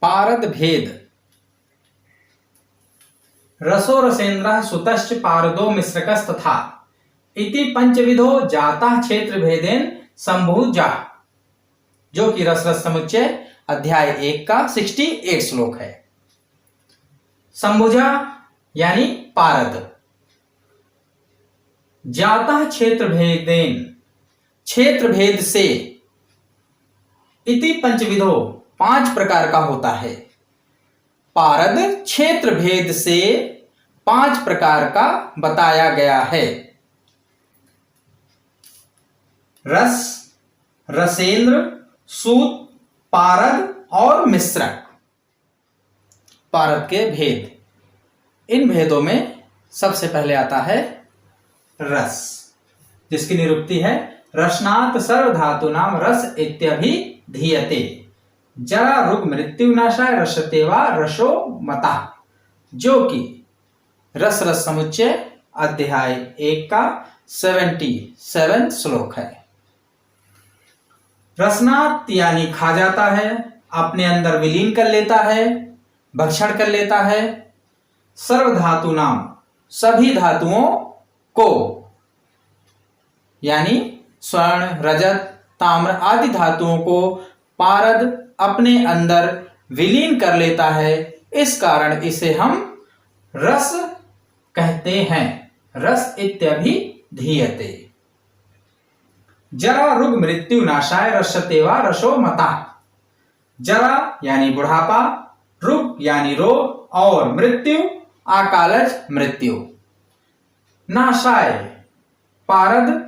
पारद भेद। रसो रसेन्द्रः सुतश्च पारदो मिश्रकस्तथा इति पंचविधो जाता क्षेत्र भेदेन संभुजा, जो कि रस रस समुच्चय अध्याय 1 का 68 श्लोक है। संभुजा यानी पारद। जाता क्षेत्र भेदेन, क्षेत्र भेद से, इति पंचविधो 5 प्रकार का होता है। पारद क्षेत्र भेद से 5 प्रकार का बताया गया है। रस, रसेंद्र, सूत, पारद और मिश्रक। पारद के भेद, इन भेदों में सबसे पहले आता है रस, जिसकी निरुक्ति है रसनात् सर्वधातूनां रस इत्यभिधीयते, जरा रुग मृत्युनाशाय रसते वा रसो मता, जो कि रस रस समुच्चय अध्याय 1 का 77 श्लोक है। रसनात् यानी खा जाता है, अपने अंदर विलीन कर लेता है, भक्षण कर लेता है। सर्वधातु नाम, सभी धातुओं को, यानी स्वर्ण, रजत, ताम्र आदि धातुओं को पारद अपने अंदर विलीन कर लेता है। इस कारण इसे हम रस कहते हैं। रस इत्यभिधीयते। जरा रुग मृत्यु नाशाय रसते वा रसो मता। जरा यानी बुढ़ापा, रुग यानी रोग और मृत्यु अकालज मृत्यु। नाशाय पारद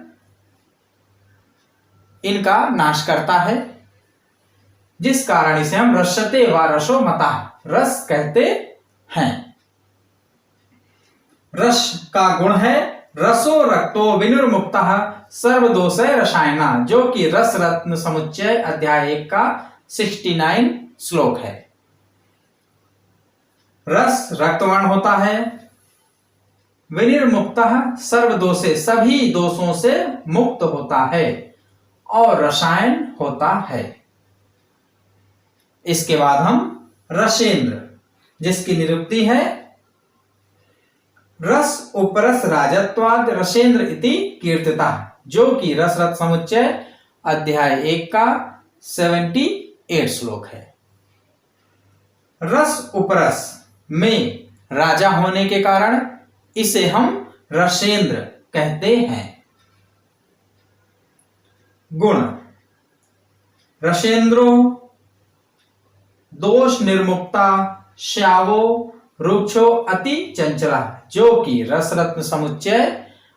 इनका नाश करता है, जिस कारण इसे हम रसते व रसो मता, रस कहते हैं। रस का गुण है रसो रक्तो विनिर्मुक्तः सर्वदोषै रसायना, जो कि रस रत्न समुच्चय अध्याय 1 का 69 श्लोक है। रस रक्तवर्ण होता है, विनिर्मुक्तः सर्वदोषे, सभी दोषों से मुक्त होता है, और रसायन होता है। इसके बाद हम रसेंद्र, जिसकी निरुक्ति है रस उपरस राजत्वाद रसेंद्र इति कीर्तिता, जो कि रस रस समुच्चय अध्याय 1 का 78 श्लोक है। रस उपरस में राजा होने के कारण इसे हम रसेंद्र कहते हैं। गुण, रसेंद्रो दोष निर्मुक्ता श्यावो रुक्षो अति चंचला, जो कि रस रत्न समुच्चय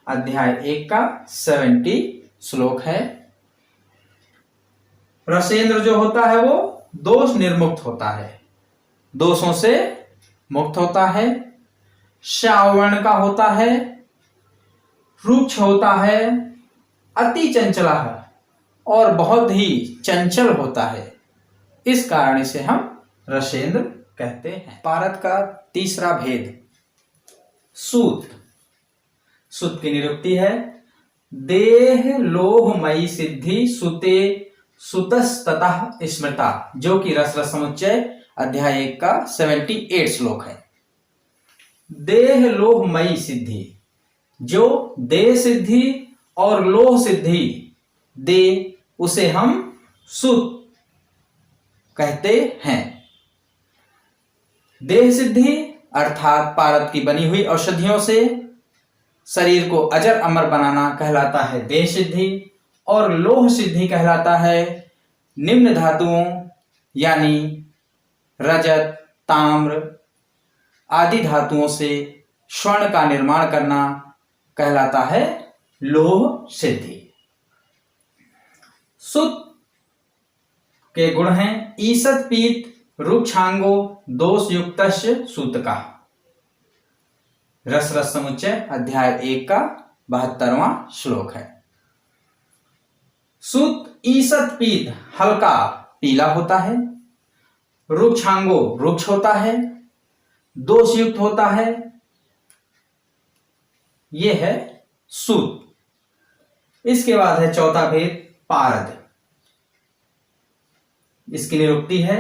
अध्याय 1 का 70 श्लोक है। रसेंद्र जो होता है वो दोष निर्मुक्त होता है, दोषों से मुक्त होता है। श्यावर्ण का होता है, रुक्ष होता है, अति चंचला है और बहुत ही चंचल होता है। इस कारण इसे हम रसेंद्र कहते हैं। पारद का तीसरा भेद सूत। सूत की निरुक्ति है देह लोहमयी सिद्धि सुते सुतस्ततः स्मृता, जो कि रस रस समुच्चय अध्याय 1 का 78 श्लोक है। देह लोहमयी सिद्धि, जो देह सिद्धि और लोह सिद्धि दे, उसे हम सूत कहते हैं। देह सिद्धि अर्थात पारद की बनी हुई औषधियों से शरीर को अजर अमर बनाना कहलाता है देह सिद्धि, और लोह सिद्धि कहलाता है निम्न धातुओं यानी रजत, ताम्र आदि धातुओं से स्वर्ण का निर्माण करना कहलाता है लोह सिद्धि। सूत के गुण हैं ईसत पीत रुक्षांगो दोष युक्त सूतका, रस रस समुच्चय अध्याय 1 का 72वां श्लोक है। सूत ईसत पीत हल्का पीला होता है, रुक्षांगो रुक्ष होता है, दोष युक्त होता है। यह है सूत। इसके बाद है चौथा भेद पारद। इसकी निरुक्ति है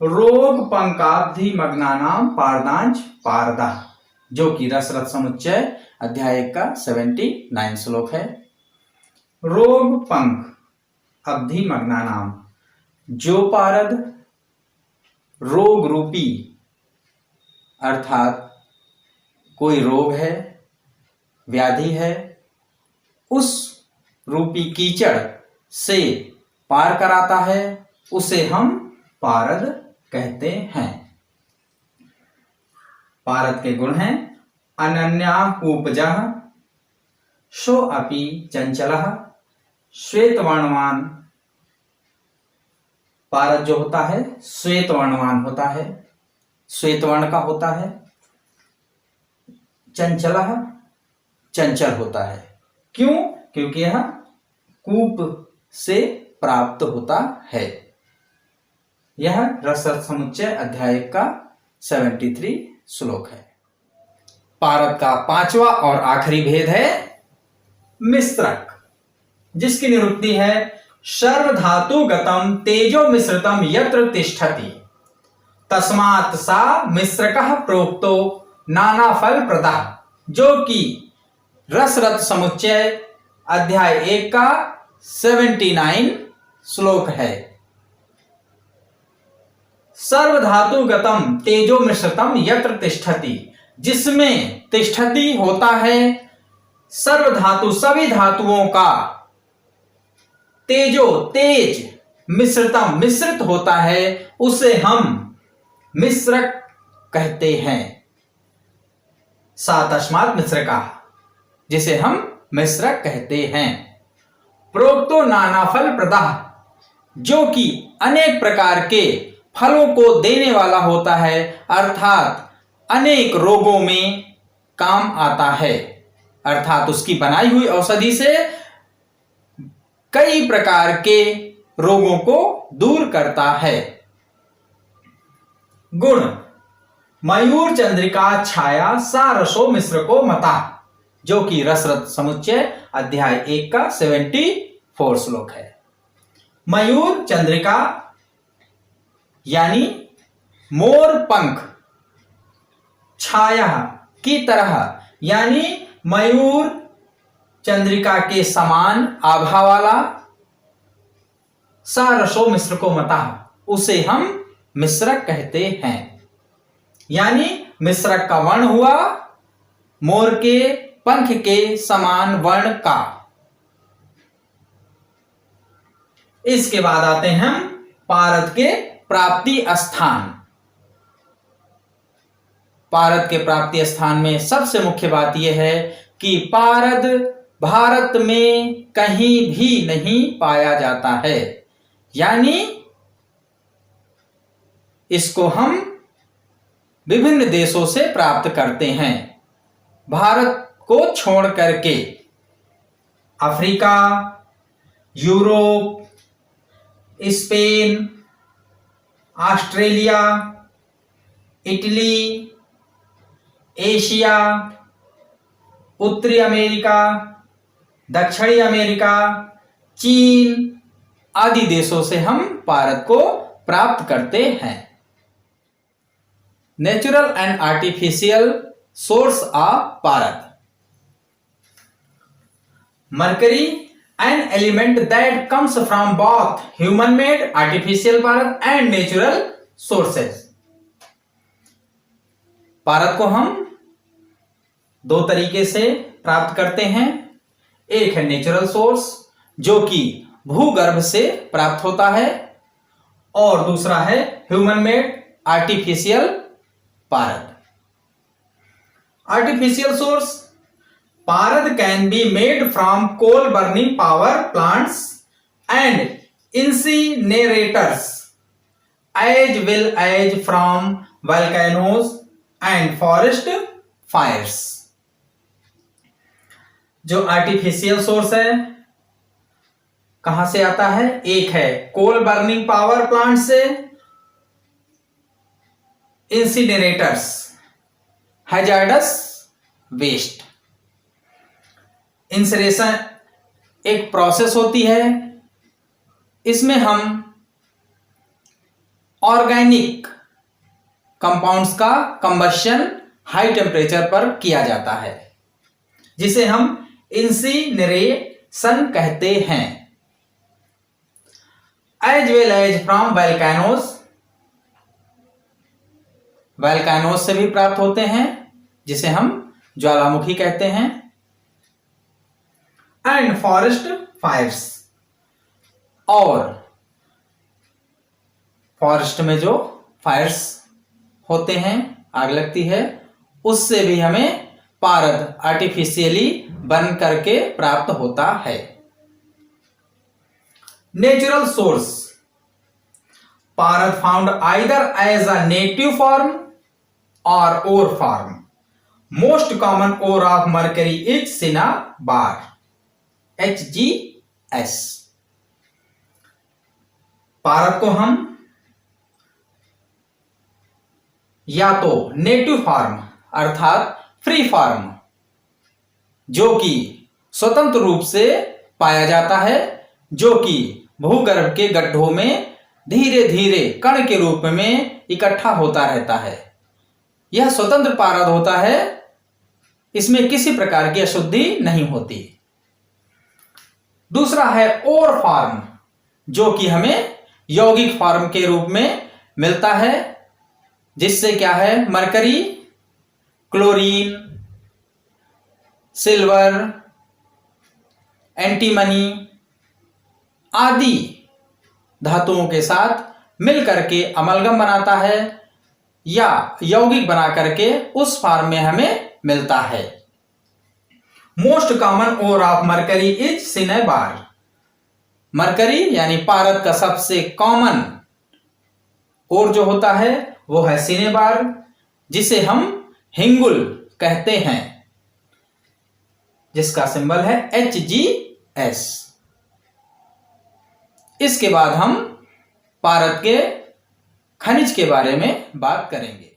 रोग पंकाब्धि मग्नानाम पारदांच पारदा, जो कि रसरत समुच्चय अध्याय 1 का 79 श्लोक है। रोग पंक अब्धि मग्नानाम, जो पारद रोग रूपी अर्थात कोई रोग है, व्याधि है, उस रूपी कीचड़ से पार कराता है, उसे हम पारद कहते हैं। पारद के गुण हैं अनन्या उपजः, शो अपि चंचलः, श्वेत वर्णवान। पारद जो होता है श्वेत वर्णवान होता है, श्वेत वर्ण का होता है। चंचलः, चंचल होता है। क्यों? क्योंकि यह कूप से प्राप्त होता है। यह रसरत समुच्चय अध्याय का 73 श्लोक है। पारद का 5वां और आखिरी भेद है मिश्रक, जिसकी निरुक्ति है सर्वधातुगतम तेजो मिश्रितम यत्र तिष्ठति तस्मात् सा मिश्रकः प्रोक्तो नाना फल प्रदा, जो कि रसरत समुच्चय अध्याय 1 का 79 श्लोक है। सर्वधातुगतम तेजो मिश्रितम यत्र तिष्ठति, जिसमें तिष्ठति होता है सर्वधातु सभी धातुओं का तेजो तेज मिश्रितम मिश्रित होता है, उसे हम मिश्रक कहते हैं। सा तस्मात् मिश्रका, जिसे हम मिश्रक कहते हैं। प्रोक्तो नाना फल प्रदा, जो कि अनेक प्रकार के फलों को देने वाला होता है, अर्थात अनेक रोगों में काम आता है, अर्थात उसकी बनाई हुई औषधि से कई प्रकार के रोगों को दूर करता है। गुण मयूर चंद्रिका छाया सा रसो मिश्र को मता, जो कि रसरत समुच्चय अध्याय 1 का 74 श्लोक है। मयूर चंद्रिका यानी मोर पंख, छाया की तरह यानी मयूर चंद्रिका के समान आभा वाला, सा रसो मिश्र को मता, उसे हम मिश्रक कहते हैं। यानी मिश्रक का वर्ण हुआ मोर के पंख के समान वर्ण का। इसके बाद आते हैं हम पारद के प्राप्ति स्थान। पारद के प्राप्ति स्थान में सबसे मुख्य बात यह है कि पारद भारत में कहीं भी नहीं पाया जाता है, यानी इसको हम विभिन्न देशों से प्राप्त करते हैं, भारत को छोड़ करके। Africa, Europe, Spain, Australia, Italy, Asia, उत्तरी अमेरिका, दक्षिणी अमेरिका, चीन आदि देशों से हम पारद को प्राप्त करते हैं। Natural and artificial source of पारद। Mercury an element that comes from both human made artificial पारद and natural sources। पारद को हम दो तरीके से प्राप्त करते हैं। एक है नेचुरल सोर्स, जो कि भूगर्भ से प्राप्त होता है, और दूसरा है ह्यूमन मेड आर्टिफिशियल पारद। Artificial source Parad can be made from coal burning power plants and incinerators, as well as from volcanoes and forest fires। जो आर्टिफिशियल सोर्स है कहां से आता है? एक है कोल बर्निंग पावर प्लांट से, इंसिनरेटर्स, हैजार्डस वेस्ट। इंसरेशन एक प्रोसेस होती है, इसमें हम ऑर्गेनिक कंपाउंड्स का कंबशन हाई टेम्परेचर पर किया जाता है, जिसे हम इंसिनरेशन कहते हैं। एज वेल एज फ्रॉम वैल्कैनोज से भी प्राप्त होते हैं, जिसे हम ज्वालामुखी कहते हैं। एंड फॉरेस्ट फायर्स, और फॉरेस्ट में जो फायर्स होते हैं, आग लगती है, उससे भी हमें पारद आर्टिफिशियली बन करके प्राप्त होता है। नेचुरल सोर्स, पारद found either as a native form और ore form. Most common ore of mercury is cinnabar, HgS। पारद को हम या तो नेटिव फॉर्म अर्थात फ्री फॉर्म, जो कि स्वतंत्र रूप से पाया जाता है, जो कि भूगर्भ के गड्ढों में धीरे धीरे कण के रूप में इकट्ठा होता रहता है। यह स्वतंत्र पारद होता है, इसमें किसी प्रकार की अशुद्धि नहीं होती। दूसरा है ओर फॉर्म, जो कि हमें यौगिक फॉर्म के रूप में मिलता है, जिससे क्या है, मरकरी, क्लोरीन, सिल्वर, एंटीमनी आदि धातुओं के साथ मिलकर के अमलगम बनाता है या यौगिक बना करके उस फॉर्म में हमें मिलता है। Most common ore of mercury is cinnabar. Mercury यानी पारद का सबसे कॉमन ओर जो होता है वो है सिनेबार, जिसे हम हिंगुल कहते हैं, जिसका सिंबल है HgS। इसके बाद हम पारद के खनिज के बारे में बात करेंगे।